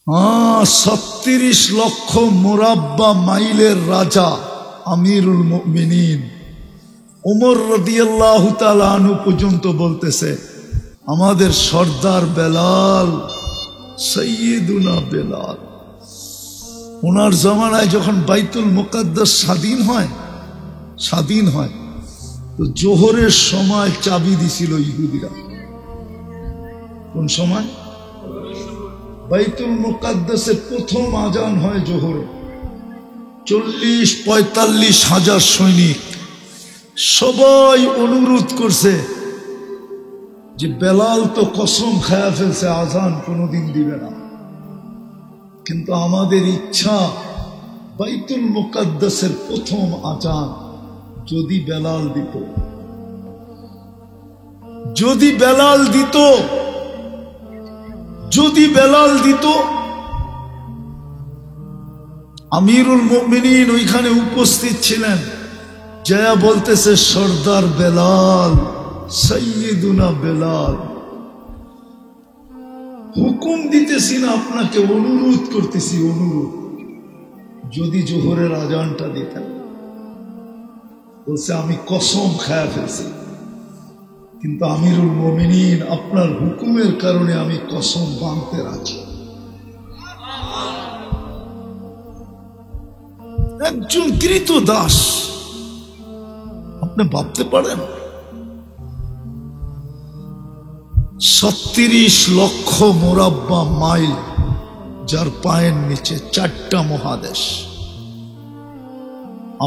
36 লক্ষ মুরাব্বা মাইলের রাজা আমিরুল মুমিনিন ওমর রাদিয়াল্লাহু তাআলা আনহু পর্যন্ত বলতেছে, আমাদের সর্দার বেলাল, সৈয়দুনা বেলাল, ওনার জামানায় যখন বাইতুল মুকাদ্দাস স্বাধীন হয় তো জোহরের সময় চাবি দিছিল ইহুদিরা। কোন সময়? বাইতুল মুকাদ্দাসের প্রথম আজান হয় জোহরে। 40-45 হাজার সৈনিক সবাই অনুরোধ করছে যে বেলাল তো কসম খায়া ফেলছে আজান কোনোদিন দিবে না, কিন্তু আমাদের ইচ্ছা বাইতুল মুকাদ্দাসের প্রথম আজান যদি বেলাল দিত, যদি বেলাল দিত। আমিরুল মুমিনিন ওইখানে উপস্থিত ছিলেন, জয়া বলতেছে, সর্দার বেলাল, সৈয়দুনা বেলাল, হুকুম দিতেছি না আপনাকে, অনুরোধ করতেছি, অনুরোধ, যদি জোহরের আজানটা দিতেন। বলছে, আমি কসম খায়া ফেলছি, কিন্তু আমিরুল মুমিনিন আপনার হুকুমের কারণে আমি কসম ভাঙতে রাজি। একজন কৃত দাস, আপনি ভাবতে পারেন 36 লক্ষ মুরাব্বা মাইল, যার পায়ের নিচে 4টা মহাদেশ,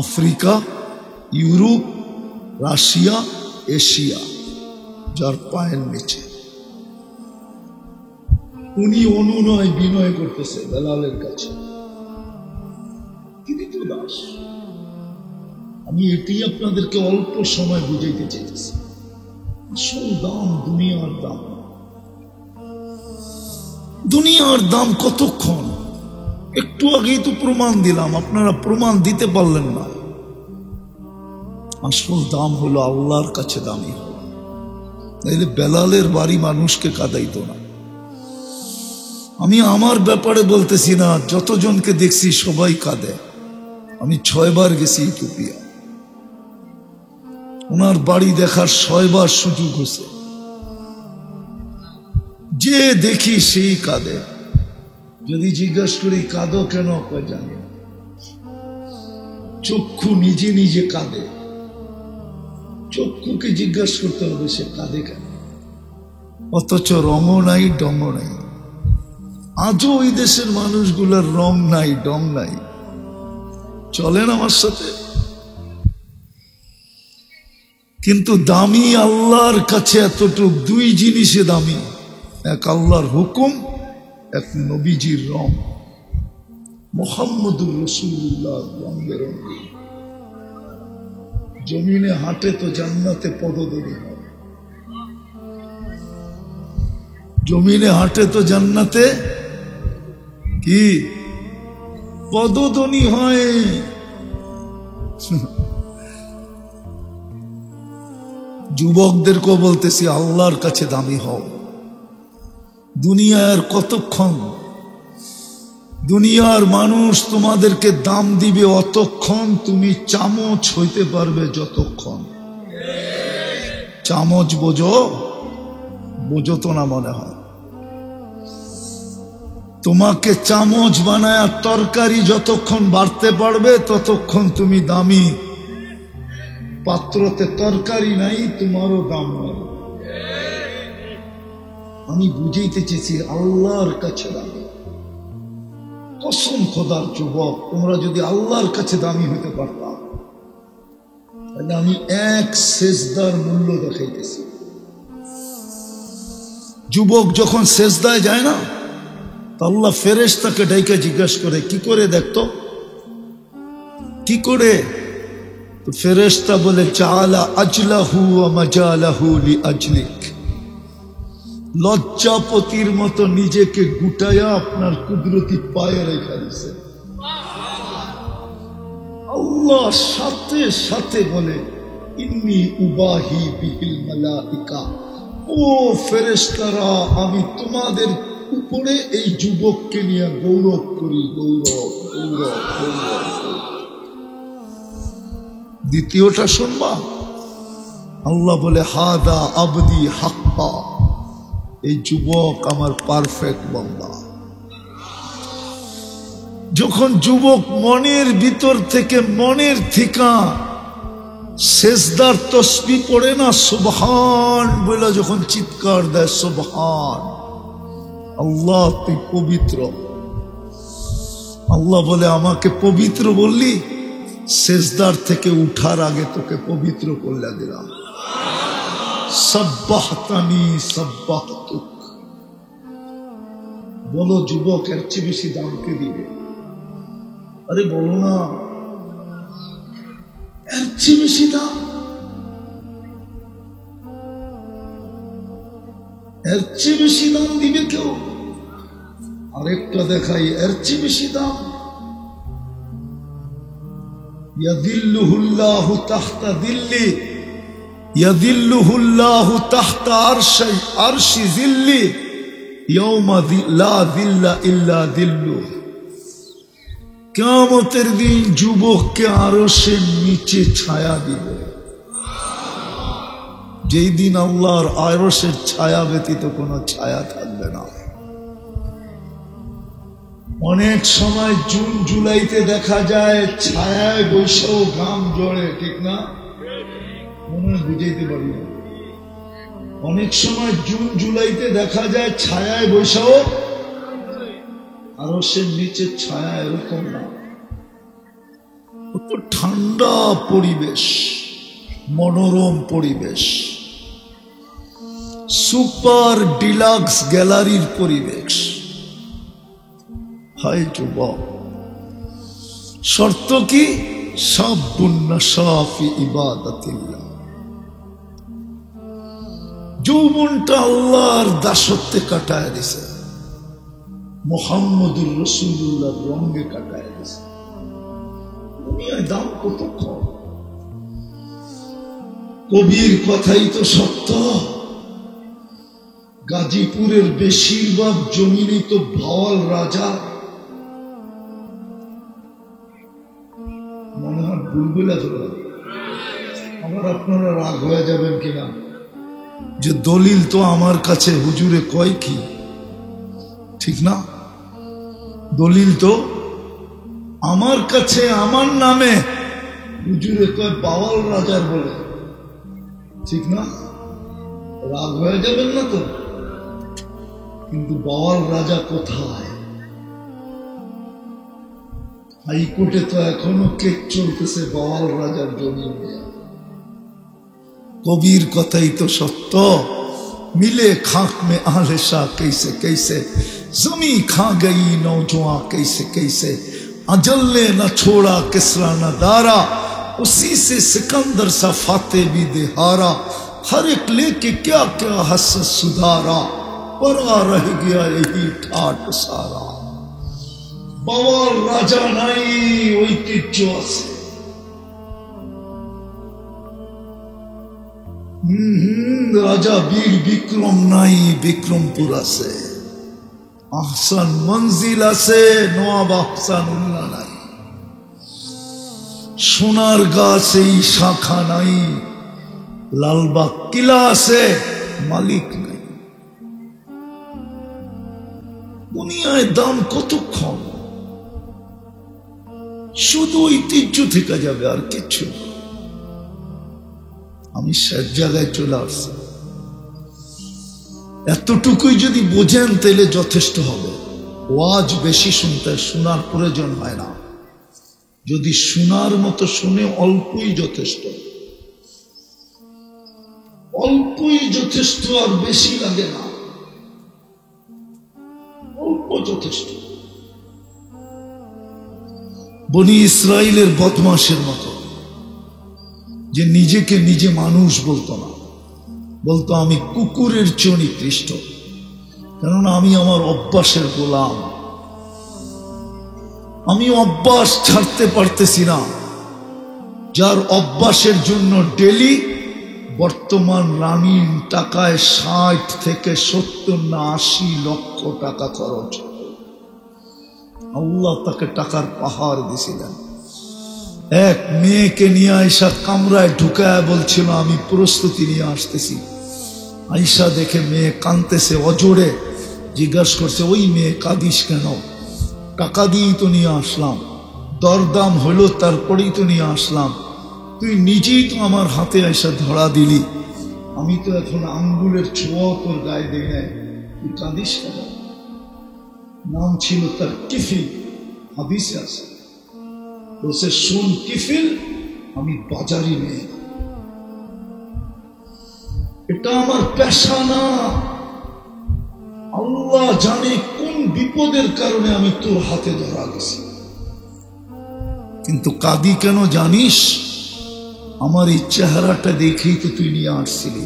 আফ্রিকা, ইউরোপ, রাশিয়া, এশিয়া, যার পায়ের নিচে। উনি অনুনয় বিনয় করতেছে বেলালের কাছে, কৃত দাস। আমি এটি আপনাদেরকে অল্প সময় বুঝাইতে চাইতেছি। আসল দাম দুনিয়ার দাম। দুনিয়ার দাম কতক্ষণ? একটু আগেই তো প্রমাণ দিলাম, আপনারা প্রমাণ দিতে পারলেন না। আসল দাম হলো আল্লাহর কাছে দামি হলো। তাইলে বেলালের বাড়ি মানুষকে কাঁদাইতো না। আমি আমার ব্যাপারে বলতেছি না, যতজনকে দেখছি সবাই কাঁদে। আমি 6 বার গেছি ইথিওপিয়া, ওনার বাড়ি দেখার 6 বার সুযোগ হয়েছে। যে দেখি সেই কাঁদে। যদি জিজ্ঞাসা করি কাঁদো কেন, কয় জানি না। চক্ষু নিজে নিজে কাঁদে। চক্ষুকে জিজ্ঞাসা করতে হবে সে কাঁদে কেন, অথচ রঙও নাই, ডঙ্গ নাই। আজও ওই দেশের মানুষগুলোর রং নাই, ডং নাই। চলেন আমার সাথে। কিন্তু দামি আল্লাহর কাছে এতটুক, 2 জিনিসে দামি, এক আল্লাহর হুকুম, এক নবীজির রং। মুহাম্মদুর রাসূলুল্লাহ রঙে রঙে। জমিনে হাঁটে তো জান্নাতে পদধূলি হয়, জমিনে হাঁটে তো জান্নাতে কি পদধ্বনি হয়। যুবকদেরকেও বলতেছি, আল্লাহর কাছে দামি হও। দুনিয়ার কতক্ষণ? দুনিয়ার মানুষ তোমাদেরকে দাম দিবে অতক্ষণ তুমি চামচ হইতে পারবে যতক্ষণ। চামচ বোঝো তো না মনে হয়। তোমাকে চামচ বানায় তরকারি যতক্ষণ বাড়তে পারবে ততক্ষণ তুমি দামি। পাত্রতে তরকারি নাই, তোমারও দাম নাই। আমি বুঝাইতে চেয়েছি আল্লাহর কাছে দামি। কসম খোদার যুবক, তোমরা যদি আল্লাহর কাছে দামি হইতে পারতাম, তাহলে আমি 1 সেজদার মূল্য দেখাইতেছি। যুবক যখন সেজদায় যায় না, তো আল্লাহ ফেরেশতাকে ডাইকা জিজ্ঞাসা করে, কি করে দেখতো, কি করে? তো ফেরেশতা বলে, জাআলা আজলাহু ওয়া মাজালাহু লিআজলিক। লজ্জাপতির মতো নিজেকে গুটায়া আপনার কুদরতি পায়ে রেখে দিয়েছে। আল্লাহ সাথে সাথে বলে, ইন্নী উবাহি বিহিল মালাইকা, ও ফেরেশতারা, আমি তোমাদের উপরে এই যুবককে নিয়ে গৌরব করি, গৌরব গৌরব গৌরব। দ্বিতীয়টা শুনবা, আল্লাহ বলে হাদা আবদি হাক্কা, এই যুবক আমার পারফেক্ট বান্দা। যখন যুবক মনের ভিতর থেকে, মনের ঠিকা সেজদার তসবিহ পড়ে না, সুবহান বলে যখন চিৎকার দেয়, সুবহান আল্লাহ তুই পবিত্র। আল্লাহ বলে আমাকে পবিত্র বললি, সেজদার থেকে উঠার আগে তোকে পবিত্র করলে দিলাম। সাব্বাহতানি সাব্বাহতুক। বলো যুবক, এর চেয়ে বেশি দাম কে দিবে? আরে বলো না, এর চেয়ে বেশি দাম, এর চেয়ে বেশি দাম দিবে কেউ? আরেকটা দেখাই, এর চেয়ে বেশি দাম। ইয়াদিল্লুহুল্লাহু তাহতা দিল্লি, ইয়াদিল্লুহুল্লাহু তাহতা আরশি জিল্লি ইয়াউমা লা দিল্লা ইল্লা দিল্লু। কিয়ামতের দিন যুবককে আরশের নিচে ছায়া দিবে, যেই দিন আল্লাহর আরশের ছায়া ব্যতীত কোনো ছায়া থাকবে না। অনেক সময় জুন জুলাইতে দেখা যায় ছায়ায় বৈশাও ঘাম ঝরে, ঠিক না? মনে হয় বুঝাইতে পারি না। অনেক সময় জুন জুলাইতে দেখা যায় ছায়ায় বৈশাও, আরশের নিচে ছায়া এরকম না। কত ঠান্ডা পরিবেশ, মনোরম পরিবেশ, সুপার ডিলাক্স গ্যালারির পরিবেশ। হায় যুবক, শর্ত কি? শাবুন নাশা ফি ইবাদাতিল্লাহ। যৌবনটা আল্লাহর দাসত্বে কাটায় দিছে, মুহাম্মদুর রাসূলুল্লাহর রঙে কাটায় দিছে। দুনিয়ায় দাম কত কম। কবির কথাই তো সত্য। গাজীপুরের বেশিরভাগ জমিনই তো ভাওয়াল রাজা। মনে হয় বুলবুলা ধরে, আবার আপনারা রাগ হয়ে যাবেন কিনা যে দলিল তো আমার কাছে হুজুরে কয় কি, ঠিক না? দলিল তো আমার কাছে, আমার নামে হুজুরে কয় বাওয়াল রাজার বলে, ঠিক না? রাগ হয়ে যাবেন না তো? কিন্তু বাওয়াল রাজা কোথায়? হাইকোর্টে তো এখনো কেস চলতেছে বাওয়াল রাজার জমি নিয়ে। কবির কথাই তো সত্য। मिले खाक में आहले शाह कैसे कैसे, जमी खा गई नौजवां कैसे कैसे, अजल ने न छोड़ा किसरा न दारा, उसी से सिकंदर सा फाते भी देहारा, हर एक लेके क्या क्या हस सुधारा, परा रह गया यही ठाट सारा। बावल राजा नाई ঐতিহ্য আছে। রাজা বীর বিক্রম নাই, বিক্রমপুর আছে। আহসান মঞ্জিল আছে, নওয়াব আহসানুল্লাহ নাই। সোনার গাছ এই শাখা নাই, লালবাগ কিলা আছে, মালিক নাই। দুনিয়ায় দাম কতক্ষণ, শুধু ঐতিহ্য থেকে যাবে আর কিছু। আমি শেষ জায়গায় চলে আসছি। এতটুকুই যদি বোঝেন তাহলে যথেষ্ট হবে। ওয়াজ বেশি শুনতে, শোনার প্রয়োজন হয় না। যদি শোনার মতো শুনে অল্পই যথেষ্ট, অল্পই যথেষ্ট, আর বেশি লাগে না, অল্প যথেষ্ট। বনি ইসরাইলের বদমাশের মতো, যে নিজেকে নিজে মানুষ বলতো না, বলতো আমি কুকুরের চেয়ে নিকৃষ্ট, কেননা আমি আমার অভ্যাসের গোলাম। আমি অভ্যাস ছাড়তে পারতেছি না। যার অভ্যাসের জন্য ডেলি বর্তমান রানিং টাকায় 60 থেকে 70 না 80 লক্ষ টাকা খরচ। আল্লাহ তাকে টাকার পাহাড় দিয়েছিলেন। এক মেয়েকে নিয়ে আয়সা কামরায় ঢুকায় বলছিল আমি প্রস্তুতি নিয়ে আসতেছি। আয়সা দেখে মেয়ে কাঁদতেছে অজোড়ে, জিজ্ঞাসা করছে ওই মেয়ে কাঁদিস কেন? টাকা দিয়েই তো নিয়ে আসলাম, দরদাম হলো তারপরেই তো নিয়ে আসলাম, তুই নিজেই তো আমার হাতে আয়সা ধরা দিলি, আমি তো এখন আঙ্গুলের ছোঁয়া তোর গায়ে দিই নাই, তুই কাঁদিস কেন? নাম ছিল তার কিফিল, হাদিসে আছে। বলছে শুন কিফিল, আমি বাজারি মেয়ে, এটা আমার পেশা না। আল্লাহ জানে কোন বিপদের কারণে আমি তোর হাতে ধরা গেছি, কিন্তু কাঁদি কেন জানিস? আমার এই চেহারাটা দেখেই তো তুই নিয়ে আসছিলি,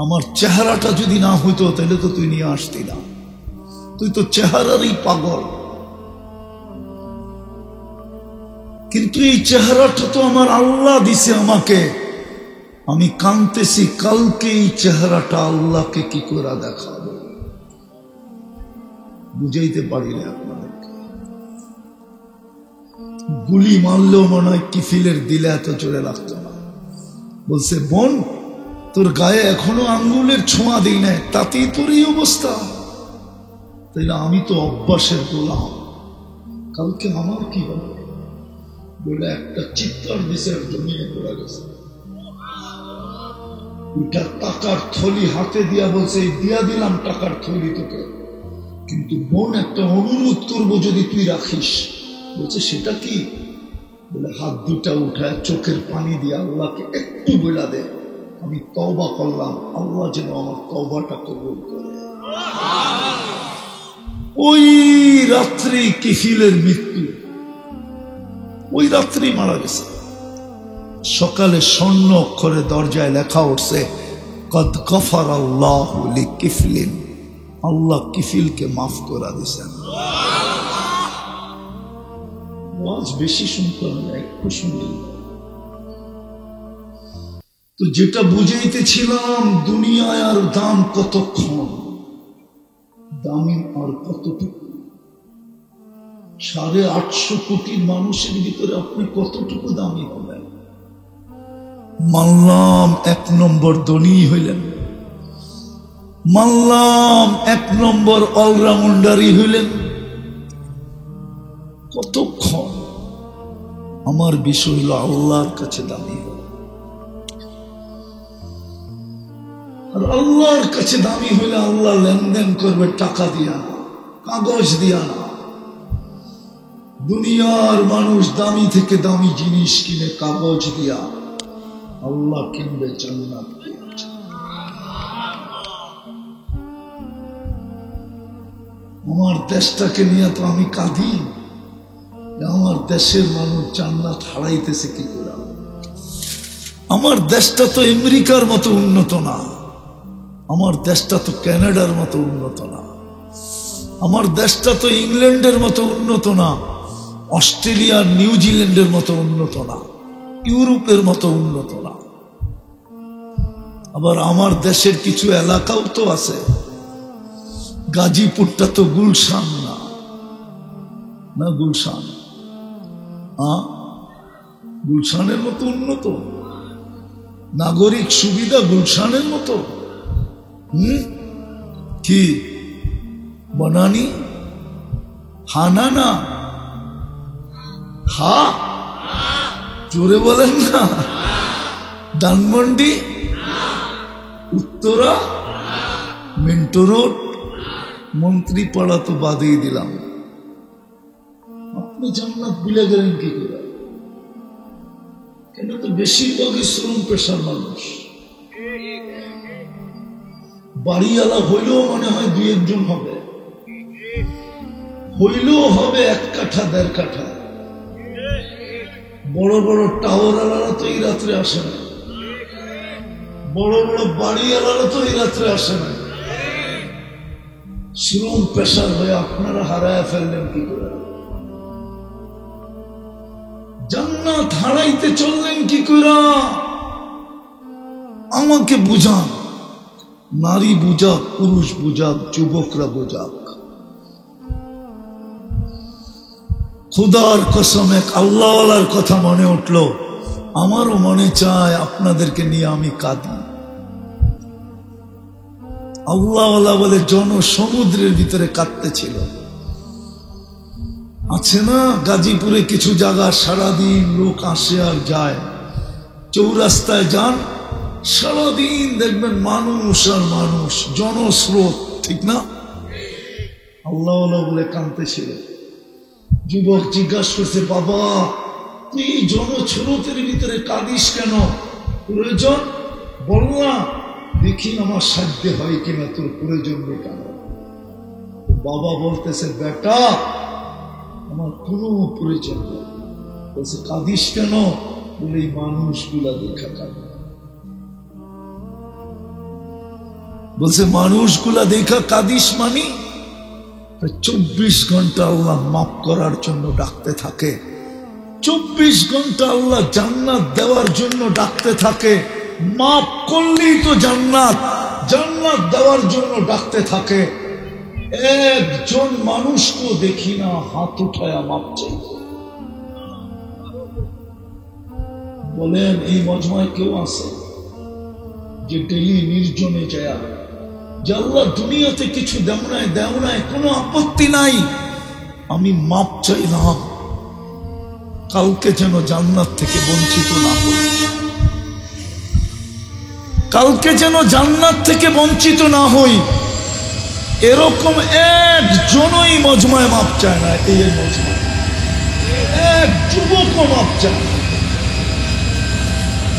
আমার চেহারাটা যদি না হইতো তাহলে তো তুই নিয়ে আসতি না, তুই তো চেহারারই পাগল। কিন্তু এই চেহারাটা তো আমার আল্লাহ দিছে আমাকে, আমি কাঁদতেছি, কালকে এই চেহারাটা আল্লাহকে কি করে দেখাবো? বুঝাইতে পারি না আপনাদেরকে। গুলি মারলেও মনে হয় কিফিলের দিলে এত জোরে লাগতো না। বলছে বোন, তোর গায়ে এখনো আঙ্গুলের ছোঁয়া দিই নাই, তাতেই তোর এই অবস্থা? তাইলে আমি তো অভ্যাসের গোলাম, কালকে আমার কি হবে? বলে একটা চিৎকার দিছে, জমিয়ে পড়ে গেছে। ওইটা টাকার থলি হাতে দিয়া বলছে দিয়া দিলাম টাকার থলি তোকে, কিন্তু বোন একটা অনুরোধ করবো যদি তুই রাখিস। বলছে সেটা কি? বলে হাত দুটা উঠায় চোখের পানি দিয়ে আল্লাহকে একটু বলা দে আমি তওবা করলাম, আল্লাহ যেন আমার তওবাটা কবুল করে। ওই রাত্রি কিফিলের মৃত্যু, ওই রাত্রি মারা গেছে। সকালে স্বর্ণ অক্ষরে দরজায় লেখা উঠছে কদ গফারাল্লাহু লিকিফলিন, আল্লাহ কিফিলকে মাফ করে দিয়েছেন। ওয়াজ বেশি শুনতে হবে, একটু শুনলে। তো যেটা বুঝাইতেছিলাম, দুনিয়ায় আর দাম কতক্ষণ, দামি আর কতটুকু? 850 কোটি মানুষের ভিতরে আপনি কতটুকু দামি হবেন? মানলাম 1 নম্বর ধনী হইলেন, মানলাম 1 নম্বর অলরাউন্ডারই হইলেন, কতক্ষণ? আমার বিষয় হলো আল্লাহর কাছে দামি হল। আর আল্লাহর কাছে দামি হইলে আল্লাহ লেনদেন করবে টাকা দিয়া না, কাগজ দিয়া না। দুনিয়ার মানুষ দামি থেকে দামি জিনিস কিনে কাগজ দিয়া, আল্লাহ কিনবে জান্নাত দিয়া। আমার দেশটাকে নিয়ে তো আমি কাঁদি, আমার দেশের মানুষ জান্নাত হারাইতেছে কি করে? আমার দেশটা তো আমেরিকার মতো উন্নত না, আমার দেশটা তো কানাডার মতো উন্নত না, আমার দেশটা তো ইংল্যান্ডের মতো উন্নত না, অস্ট্রেলিয়া নিউজিল্যান্ডের মতো উন্নত না, ইউরোপের মতো উন্নত না। আবার আমার দেশের কিছু এলাকাও তো আছে, গাজীপুরটা তো গুলশান না, না গুলশান, গুলশানের মতো উন্নত, নাগরিক সুবিধা গুলশানের মতো। কি বনানি? হানা না, হা জোরে বলেন না। ধানমন্ডি, উত্তরা, মিন্টো রোড, মন্ত্রীপাড়া তো বাদেই দিলাম। আপনি জান্নাত ভুলে গেলেন কি করে? কেন? তো বেশিরভাগই শ্রম পেশার মানুষ। বাড়িওয়ালা হইলেও মনে হয় 2-1 জন হবে, হইলেও হবে 1 কাঠা 1.5 কাঠা। বড় বড় টাওয়ারওয়ালারা তো এই রাত্রে আসে না, বড় বড় বাড়িওয়ালারা তো এই রাত্রে আসে না। শ্রম পেশার হয়ে আপনারা হারায় ফেললেন কি করে? জান্নাত হারাইতে চললেন কি করে? আমাকে বুঝান, নারী বুঝাক, পুরুষ বুঝাক, যুবকরা বুঝাক। খুদার কসম এক আল্লাহওয়ালার কথা মনে উঠল, আমারও মনে চায় আপনাদেরকে নিয়ে আমি কাঁদি। আল্লাহওয়ালা বলে জনসমুদ্রের ভিতরে কাঁদতেছিল। আছে না গাজীপুরে কিছু জায়গা সারাদিন লোক আসে আর যায়, চৌরাস্তায় যান সারাদিন দেখবেন মানুষ আর মানুষ, জনস্রোত, ঠিক না? আল্লাহওয়ালা বলে কাঁদতেছিল। যুবক জিজ্ঞাসা করছে, বাবা তুই জনস্রোতের ভিতরে কাঁদিস কেন? প্রয়োজন বল না, দেখি আমার সাধ্য হয় কিনা তোর প্রয়োজন কেন। বাবা বলতেছে, বেটা আমার কোনো প্রয়োজন নেই। বলছে কাঁদিস কেন? বলে এই মানুষগুলা দেখা কাঁদে। বলছে মানুষগুলা দেখা কাঁদিস মানি 24 ঘন্টা আল্লাহ মাফ করার জন্য ডাকতে থাকে, 24 ঘন্টা আল্লাহ জান্নাত দেওয়ার জন্য ডাকতে থাকে। মাফ করলেই তো জান্নাত, জান্নাত দেওয়ার জন্য ডাকতে থাকে। একজন মানুষকে দেখি না হাত উঠায়া মাপ চাইতে। বলেন এই মজমায় কেউ আছে যে ডেলি নির্জনে যায়, যে আল্লাহ দুনিয়াতে কিছু দেও নাই, কোনো আপত্তি নাই, আমি মাপ চাইলাম, কালকে যেন জান্নাত থেকে বঞ্চিত না হই, কালকে যেন জান্নাত থেকে বঞ্চিত না হই। এরকম একজনই মজমায় মাপ চায় না। এই মজমায় এক যুবকও মাপ চায় না।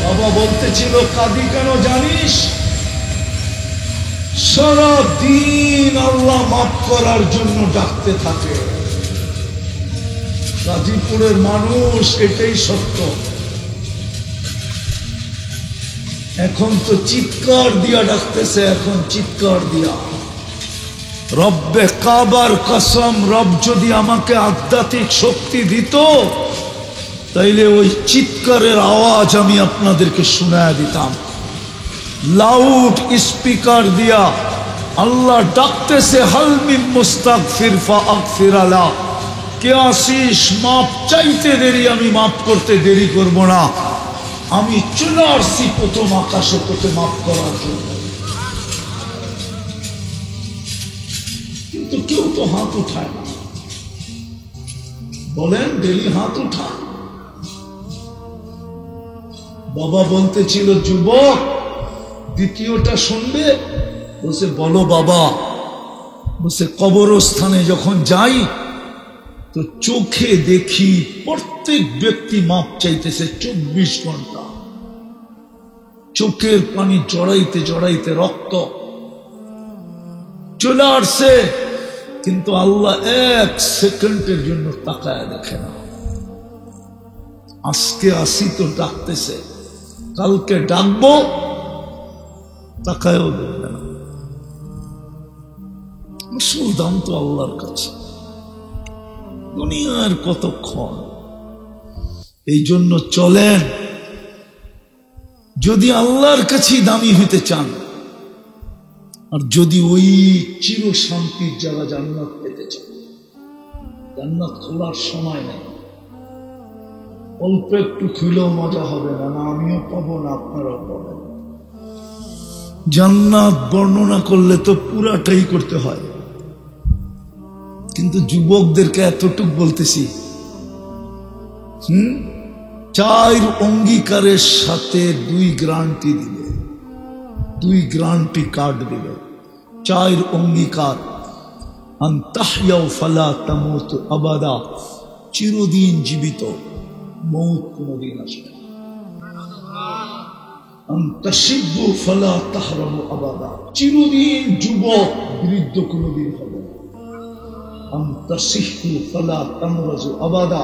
বাবা বলতেছিল কাঁদি কেন জানিস? সারাদিন আল্লাহ মাফ করার জন্য ডাকতে থাকে। গাজীপুরের মানুষ, এটাই সত্য। এখন তো চিৎকার দিয়া ডাকতেছে, এখন চিৎকার দিয়া। রব্বে কাবার কসম, রব যদি আমাকে আধ্যাত্মিক শক্তি দিত তাইলে ওই চিৎকারের আওয়াজ আমি আপনাদেরকে শোনায় দিতাম। লাউড স্পিকার দিয়া আল্লাহ ডাকতেছে, হাল মিন মুস্তাগফির ফাগফির লা, কে আসিস মাপ চাইতে দেরি, আমি মাফ করতে দেরি করব না। আমি চলে আসছি প্রথম আকাশে তোকে মাফ করার জন্য। কিন্তু কেউ তো হাত উঠায় না। বলেন ডেলি হাত উঠান। বাবা বলতেছিল যুবক দ্বিতীয়টা শুনবে? বলছে বলো বাবা। বলছে কবরস্থানে যখন যাই তো চোখে দেখি প্রত্যেক ব্যক্তি মাপ চাইতেছে 24 ঘন্টা, চোখের পানি জড়াইতে জড়াইতে রক্ত চলে আসছে, কিন্তু আল্লাহ 1 সেকেন্ডের জন্য তাকায় দেখে না। আজকে আসি তো ডাকতেছে, কালকে ডাকবো তাকায়ও দেখবে না। আসল দাম তো আল্লাহর কাছে। দুনিয়ার কতক্ষণ। এই জন্য চলেন, যদি আল্লাহর কাছেই দামি হইতে চান, আর যদি ওই চির শান্তির যারা জান্নাত পেতে চান, জান্নাত খোলার সময় নেই। অল্প একটু খুলেও মজা হবে না, না আমিও পাবো না আপনারাও পাবেন। জান্নাত বর্ণনা করলে তো পুরাটাই করতে হয়, কিন্তু যুবকদেরকে এতটুক বলতেছি, 4 অঙ্গীকারের সাথে 2 গ্যারান্টি দিবে, 2 গ্যারান্টি কার্ড দিবে। 4 অঙ্গীকার। আন তাহইয়াউ ফালা তামুতু আবাদা, চিরদিন জীবিত, মৌত কোনদিন আসবে না। আন তাশিব্বু ফালা তাহরামু আবাদা, চিরদিন যুবক, বৃদ্ধ কোনদিন হবে না। আন তাসিহু ফালা তামরাজু আবাদা,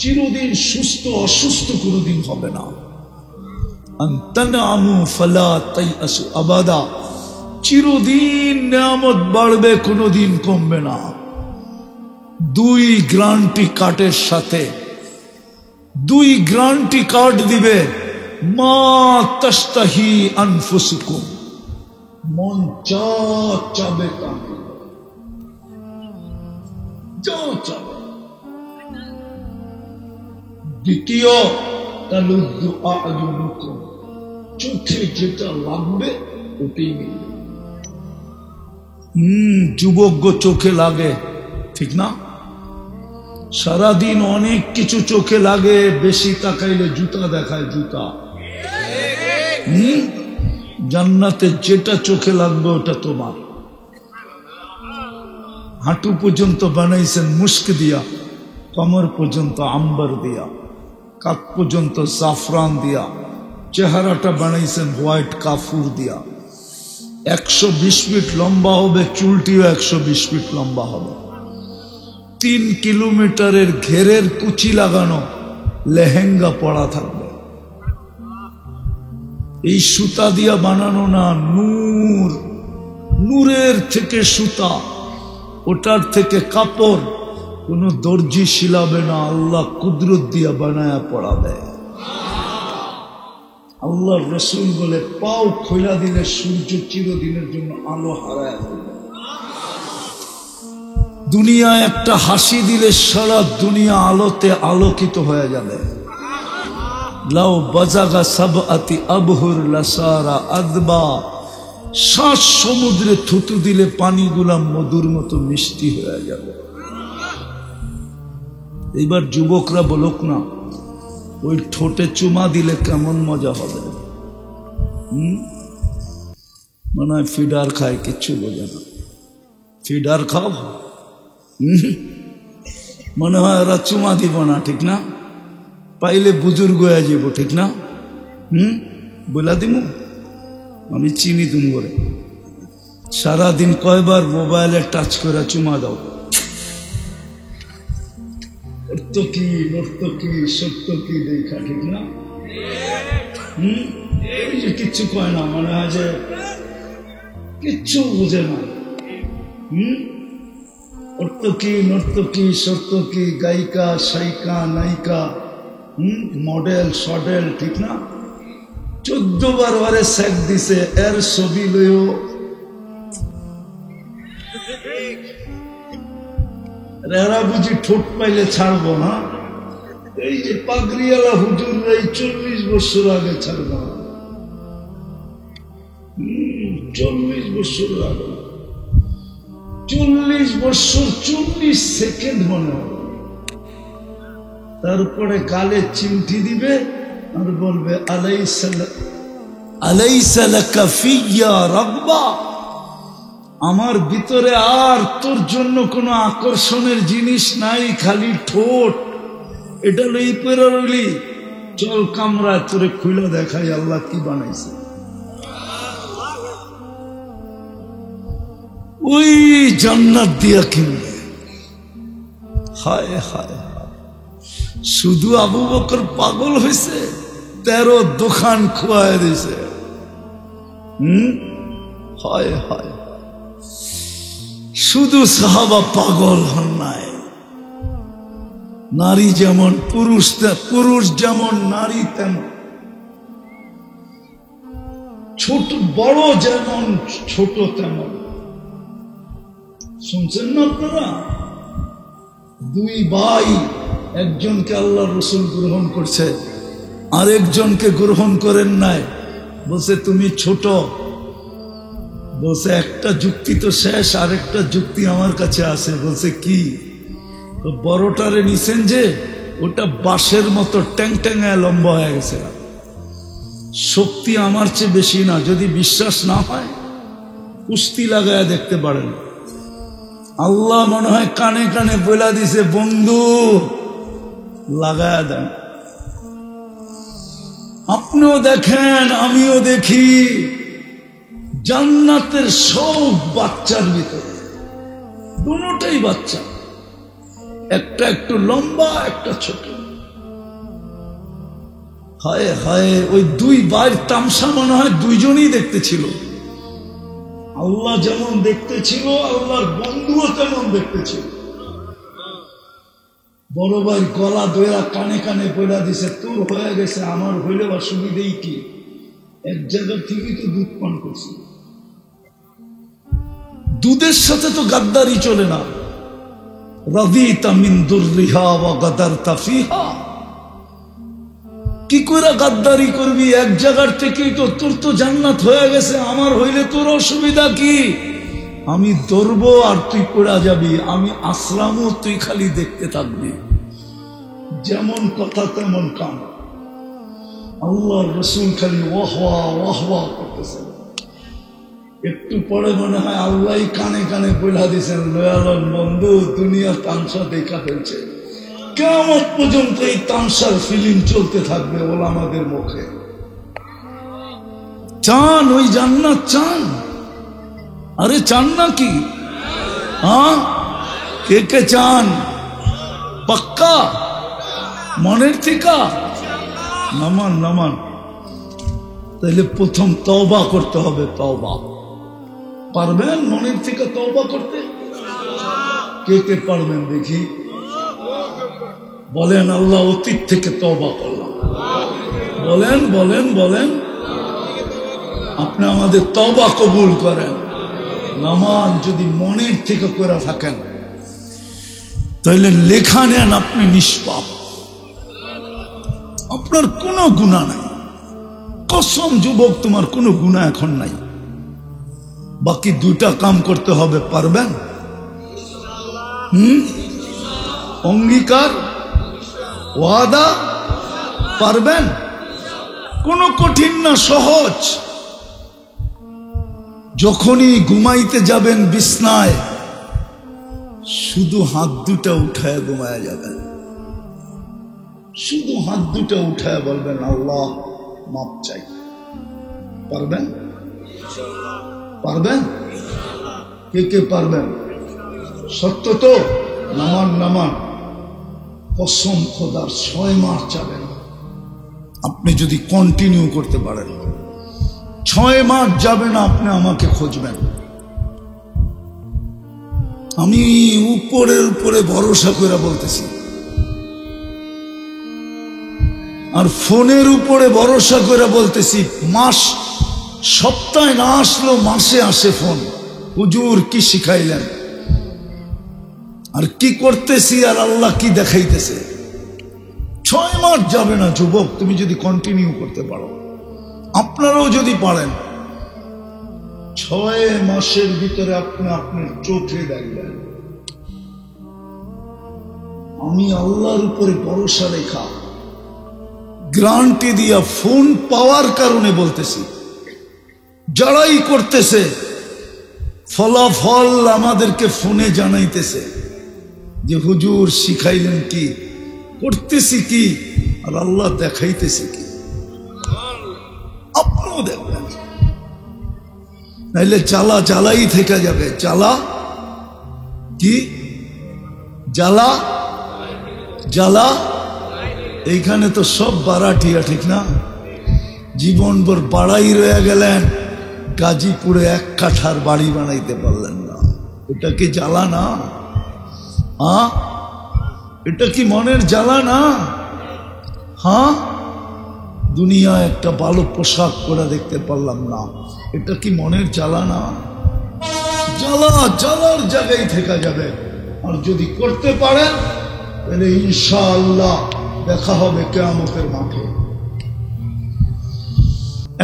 চিরদিন সুস্থ অসুস্থ কোনদিন হবে না। আন তানআমু ফালা তাইআসু আবাদা, চিরদিন নিয়ামত বাড়বে, কোনদিন কমবে না। 2 গ্যারান্টি কার্ডের সাথে 2 গ্যারান্টি কার্ড দিবে। মা তাশতাহি আনফুসুকুম, মন যা চাবে তা যা চাবে। দ্বিতীয় তালুদ্দু আ'য়ুনুকুম, চোখে যেটা লাগবে ওটাই মিলবে। যুবক চোখে লাগে, ঠিক না? সারাদিন অনেক কিছু চোখে লাগে, বেশি তাকাইলে জুতা দেখায় জুতা। জান্নাতে যেটা চোখে লাগবে ওটা তোমার। হাঁটু পর্যন্ত বানাইছেন মুস্ক দিয়া, কমর পর্যন্ত আম্বার দিয়া, কাক পর্যন্ত জাফরান দিয়া, চেহারাটা বানাইছেন হোয়াইট কাফুর দিয়া। 120 ফিট লম্বা হবে, চুলটিও 120 ফিট লম্বা হবে। 3 কিলোমিটারের ঘেরের কুচি লাগানো লেহেঙ্গা পরা থাকবে। এই সুতা দিয়া বানানো না, নূর, নূরের থেকে সুতা, ওটার থেকে কাপড়। কোন দর্জি শিলাবে না, আল্লাহ কুদরত দিয়া বানায়া পড়াবে। আল্লাহ রসুল বলে পাও খোলা দিলে সূর্য চিরদিনের জন্য আলো হারায় ফেলবে। দুনিয়া একটা হাসি দিলে সারা দুনিয়া আলোতে আলোকিত হয়ে যাবে। লাউ বাজাগা সাবআতি আবহুর লাসারা আদবা, 7 সমুদ্রে থুতু দিলে পানিগুলা মধুর মতো মিষ্টি হয়ে যাবে। এইবার যুবকরা বলুক না, ওই ঠোঁটে চুমা দিলে কেমন মজা হবে? মনে হয় ফিডার খায়, কিচ্ছু বোঝে না। ফিডার খাও, মনে হয় ওরা চুমা দিব না, ঠিক না? পাইলে বুজুর্গ হয়ে যাব, ঠিক না? বলা দিমু আমি চিনি তুমি করে। সারাদিন কয়বার মোবাইলে টাচ করে চুমা দাও? কি নর্তকী সত্যকি দেখা, ঠিক না? এই যে কিচ্ছু কয় না, মনে হয় যে কিচ্ছু বুঝে না। অর্তকী নর্তকী সত্যকি, গায়িকা সাইকা নায়িকা, মডেল সডেল, ঠিক না? 14 বার ওরে সেক দিছে, এর ছবি লইও এরা বুঝি ঠোঁট পাইলে ছাড়বো না। এই যে পাগড়িওয়ালা হুজুররা 40 বছর আগে ছাড়বো না, 40 বছর আগে, 40 বছর 40 সেকেন্ড মনে হবে। তারপরে গালে চিমটি দিবে আর বলবে আলাইসা লাকা ফিয়া রাগবা, আমার ভিতরে আর তোর জন্য কোনো আকর্ষণের জিনিস নাই, খালি ঠোঁট। এটা লই পেরা রইলি, চল কামরা তোরে খুলে দেখাই আল্লাহ কি বানাইছে। ওই জান্নাত দিয়া কিনবে। হায় হায়, শুধু আবু বকর পাগল হয়েছে, 13 দোকান খোয়ায় দিছে। হায় হায়, শুধু সাহাবা পাগল হন নাই। নারী যেমন পুরুষ, পুরুষ যেমন নারী তেমন, ছোট বড় যেমন ছোট তেমন। শুনছেন না আপনারা? 2 ভাই, একজনকে আল্লাহ রসুল গ্রহণ করছে, আরেকজনকে গ্রহণ করেন নাই। বলছে তুমি ছোট। বলছে একটা যুক্তি তো শেষ, আরেকটা যুক্তি আমার কাছে আছে। বলছে কি? বড়টারে নিছেন যে, ওটা বাঁশের মতো ট্যাং ট্যাঙায় লম্বা হয়ে গেছে, শক্তি আমার চেয়ে বেশি না। যদি বিশ্বাস না হয় কুস্তি লাগায় দেখতে পারেন। আল্লাহ মনে হয় কানে কানে বলে দিছে, বন্ধু লাগায় দেন। আপনিও দেখেন, আমিও দেখি, জান্নাতের সব বাচ্চার ভিতরে দুটোটাই বাচ্চা, একটা একটু লম্বা, একটা ছোট। হায় হায়, ওই 2 ভাইয়ের তামসা মনে হয় 2 জনই দেখতে ছিল। আল্লাহ যেমন দেখতে ছিল, আল্লাহর বন্ধুও তেমন দেখতে ছিল। বড় ভাই গলা দইরা কানে কানে পয়লা দিছে, তোর হয়ে গেছে, আমার হইলে অসুবিধেই কি, এক জায়গা ঠিকই তো দুধ পান করছি। দুধের সাথে তো গাদ্দারি চলে না। রাদিতা মিন দুররিহা ওয়া গাদারতা ফিহা, কি করে গাদ্দারি করবি? এক জায়গার থেকেই তো তোর তো জান্নাত হয়ে গেছে, আমার হইলে তোর অসুবিধা কি? আমি ধরবো আর তুই পড়া যাবি, আমি আসলামও, তুই খালি দেখতে থাকবি। যেমন কথা তেমন কাম। আল্লাহ রসুল খালি ওয়াহওয়া ওয়াহওয়া করতেছেন। একটু পরে মনে হয় আল্লাহ কানে কানে বইলা দিয়েছেন, দয়ালন বন্ধু, দুনিয়া তামসা দেখা ফেলছে, কিয়ামত পর্যন্ত এই তামসার ফিল্ম চলতে থাকবে ওলামাদের মুখে। চান ওই জান্নাত? চান? আরে চান নাকি? হ্যাঁ, কে কে চান? পাক্কা মনের থেকে? নামান নামান। তাইলে প্রথম তওবা করতে হবে। তওবা পারবেন মনের থেকে তওবা করতে? কে কে পারবেন দেখি? বলেন, আল্লাহ অতীত থেকে তওবা করলাম। বলেন বলেন বলেন, আপনি আমাদের তওবা কবুল করেন। নামান যদি মনের থেকে করে থাকেন তাহলে লেখা নেন আপনি নিষ্পাপ, আপনার কোনো গুনাহ নাই। কসম যুবক, তোমার কোনো গুনাহ এখন নাই। বাকি দুইটা কাম করতে হবে, পারবেন? অঙ্গীকার, ওয়াদা, পারবেন? কোনো কঠিন না, সহজ। যখনই ঘুমাইতে যাবেন বিছনায়, শুধু হাত দুটা উঠায় ঘুমায় যাবেন। শুধু হাত দুটা উঠায় বলবেন, আল্লাহ মাপ চাই। পারবেন? পারবেন? কে কে পারবেন? সত্য তো? নামান নামান। কসম খোদার 6 মাস যাবেন আপনি যদি কন্টিনিউ করতে পারেন। 6 মাস যাবে না, আপনি আমাকে খুঁজবেন। আমি উপরের উপরে ভরসা করে বলতেছি, আর ফোনের উপরে ভরসা করে বলতেছি। মাস সপ্তাহে না আসলো, মাসে আসে ফোন, হুজুর কি শিখাইলেন, আর কি করতেছি, আর আল্লাহ কি দেখাইতেছে। 6 মাস যাবে না যুবক, তুমি যদি কন্টিনিউ করতে পারো। আপনারাও যদি পারেন, 6 মাসের ভিতরে আপনি আপনার চোখে দেখবেন। আমি আল্লাহর উপরে ভরসা রেখা গ্যারান্টি দিয়া ফোন পাওয়ার কারণে বলতেছি, যারাই করতেছে ফলাফল আমাদেরকে ফোনে জানাইতেছে যে হুজুর শিখাইলেন কি, করতেছি কি, আর আল্লাহ দেখাইতেছে কি। আপনিও দেখবেন, নাইলে জ্বালা জ্বালাই থেকে যাবে। জ্বালা কি? জ্বালা জ্বালা। এইখানে তো সব বাড়াটিয়া, ঠিক না? জীবনভর বাড়াই রয়ে গেলেন, গাজীপুরে 1 কাঠার বাড়ি বানাইতে পারলেন না। এটা কি জ্বালা না? হ্যাঁ, এটা কি মনের জ্বালা না? হ্যাঁ, দুনিয়া একটা ভালো পোশাক পরে দেখতে পারলাম না, এটা কি মনের জ্বালা না? জ্বালা জ্বালার জায়গায় থেকে যাবে। আর যদি করতে পারেন তাহলে ইনশাআল্লাহ দেখা হবে কিয়ামতের মাঠে।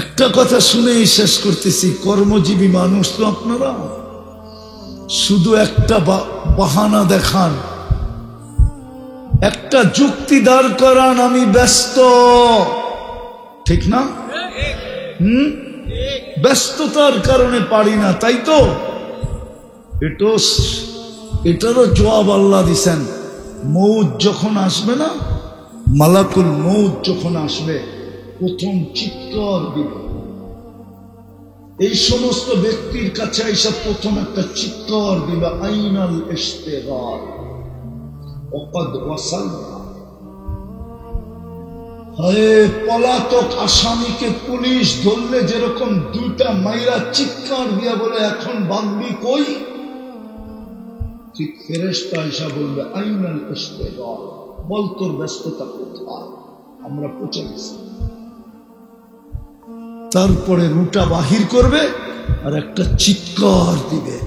একটা কথা শুনেই শেষ করতেছি, কর্মজীবী মানুষ তো আপনারা, শুধু একটা বাহানা দেখান, একটা যুক্তি দাঁড় করান, আমি ব্যস্ত, ঠিক না? ব্যস্ততার কারণে পারি না, তাই তো? এটারও জবাব আল্লাহ দিছেন। মৌত যখন আসবে না, মালাকুল মৌত যখন আসবে, প্রথম চিৎকার দিবে। এই সমস্ত ব্যক্তির কাছে এসে প্রথম একটা চিৎকার দিবে, আইনাল ইশতিগাল ওয়াকাদ ওয়াসালনা। পলাতক আসামিকে পুলিশ ধরলে যেরকম 2টা মাইরা চিৎকার দিয়া বলে এখন বাগবি কই, ঠিক ফেরেশতা এসে বলবে আইনাল ইশতিগাল। বল তোর ব্যস্ততা কোথায়, আমরা পৌঁছে গেছি। তারপরে রুটা বাহির করবে আর একটা চিৎকার দিবে,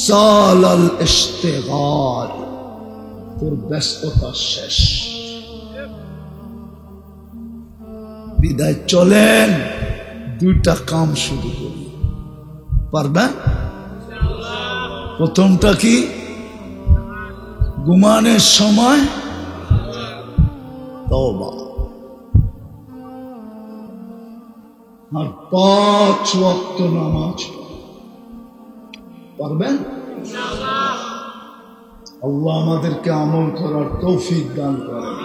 জালাল ইশতিগাল, তোর ব্যস্ততা শেষ। বিদায় চলেন, দুইটা কাম শুরু করি, পারবেন? প্রথমটা কি? ঘুমানোর সময় তওবা, আর 5 ওয়াক্ত নামাজ পারবেন? আল্লাহ আমাদেরকে আমল করার তৌফিক দান করেন।